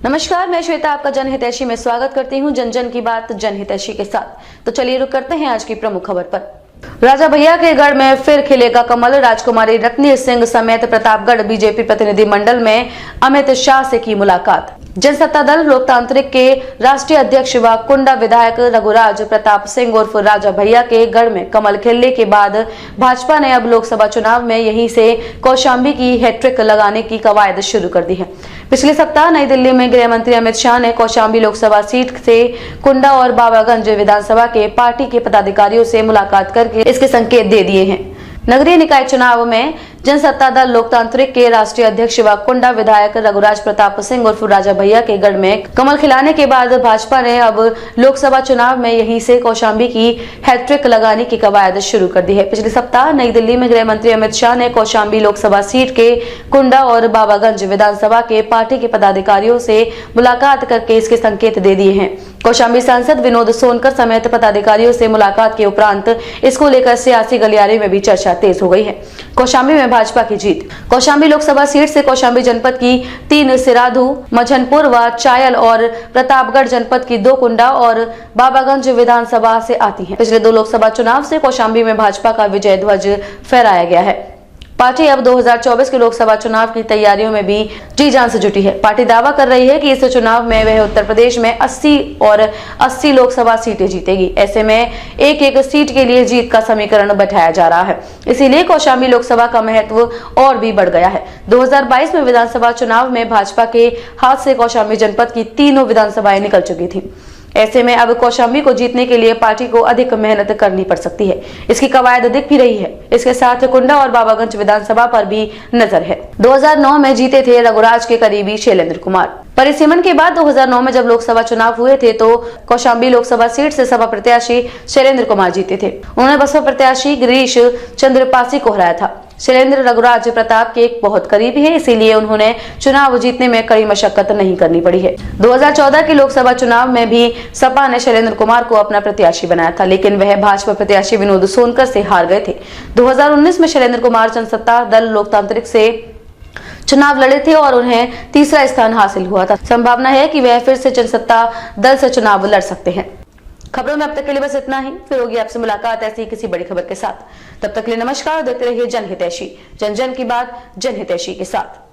नमस्कार, मैं श्वेता आपका जनहितैषी में स्वागत करती हूं। जन जन की बात जनहितैषी के साथ। तो चलिए रुक करते हैं आज की प्रमुख खबर पर। राजा भैया के गढ़ में फिर खिलेगा कमल। राजकुमारी रत्नी सिंह समेत प्रतापगढ़ बीजेपी प्रतिनिधि मंडल में अमित शाह से की मुलाकात। जनसत्ता दल लोकतांत्रिक के राष्ट्रीय अध्यक्ष व कुंडा विधायक रघुराज प्रताप सिंह उर्फ राजा भैया के गढ़ में कमल खिलने के बाद भाजपा ने अब लोकसभा चुनाव में यहीं से कौशांबी की हैट्रिक लगाने की कवायद शुरू कर दी है। पिछले सप्ताह नई दिल्ली में गृह मंत्री अमित शाह ने कौशांबी लोकसभा सीट से कुंडा और बाबागंज विधानसभा के पार्टी के पदाधिकारियों से मुलाकात करके इसके संकेत दे दिए हैं। नगरीय निकाय चुनाव में जनसत्ता दल लोकतांत्रिक के राष्ट्रीय अध्यक्ष व कुंडा विधायक रघुराज प्रताप सिंह उर्फ राजा भैया के गढ़ में कमल खिलाने के बाद भाजपा ने अब लोकसभा चुनाव में यहीं से कौशांबी की हैट्रिक लगाने की कवायद शुरू कर दी है। पिछले सप्ताह नई दिल्ली में गृह मंत्री अमित शाह ने कौशांबी लोकसभा सीट के कुंडा और बाबागंज विधानसभा के पार्टी के पदाधिकारियों से मुलाकात करके इसके संकेत दे दिए हैं। कौशांबी सांसद विनोद सोनकर समेत पदाधिकारियों से मुलाकात के उपरांत इसको लेकर सियासी गलियारे में भी चर्चा तेज हो गई है। कौशांबी में भाजपा की जीत। कौशांबी लोकसभा सीट से कौशांबी जनपद की 3 सिराधु, मझनपुर व चायल और प्रतापगढ़ जनपद की 2 कुंडा और बाबागंज विधानसभा से आती हैं। पिछले 2 लोकसभा चुनाव से कौशांबी में भाजपा का विजय ध्वज फहराया गया है। पार्टी अब 2024 के लोकसभा चुनाव की तैयारियों में भी जी जान से जुटी है। पार्टी दावा कर रही है कि इस चुनाव में वह उत्तर प्रदेश में 80 और 80 लोकसभा सीटें जीतेगी। ऐसे में एक एक सीट के लिए जीत का समीकरण बैठाया जा रहा है। इसीलिए कौशांबी लोकसभा का महत्व और भी बढ़ गया है। 2022 में विधानसभा चुनाव में भाजपा के हाथ से कौशांबी जनपद की 3 विधानसभाएं निकल चुकी थी। ऐसे में अब कौशांबी को जीतने के लिए पार्टी को अधिक मेहनत करनी पड़ सकती है। इसकी कवायद दिख भी रही है। इसके साथ कुंडा और बाबागंज विधानसभा पर भी नजर है। 2009 में जीते थे रघुराज के करीबी शैलेंद्र कुमार। परिसीमन के बाद 2009 में जब लोकसभा चुनाव हुए थे तो कौशांबी लोकसभा सीट से सपा प्रत्याशी शैलेंद्र कुमार जीते थे। उन्होंने बसपा प्रत्याशी गिरीश चंद्र पासी को हराया था। शैलेंद्र रघुराज प्रताप के एक बहुत करीबी है, इसीलिए उन्होंने चुनाव जीतने में कड़ी मशक्कत नहीं करनी पड़ी है। 2014 के लोकसभा चुनाव में भी सपा ने शैलेंद्र कुमार को अपना प्रत्याशी बनाया था, लेकिन वह भाजपा प्रत्याशी विनोद सोनकर से हार गए थे। 2019 में शैलेंद्र कुमार जनसत्ता दल लोकतांत्रिक से चुनाव लड़े थे और उन्हें तीसरा स्थान हासिल हुआ था। संभावना है कि वह फिर से जनसत्ता दल से चुनाव लड़ सकते हैं। खबरों में अब तक के लिए बस इतना ही। फिर होगी आपसे मुलाकात ऐसी किसी बड़ी खबर के साथ। तब तक के लिए नमस्कार। देखते रहिए जनहितैषी, जन जन की बात जनहितैषी के साथ।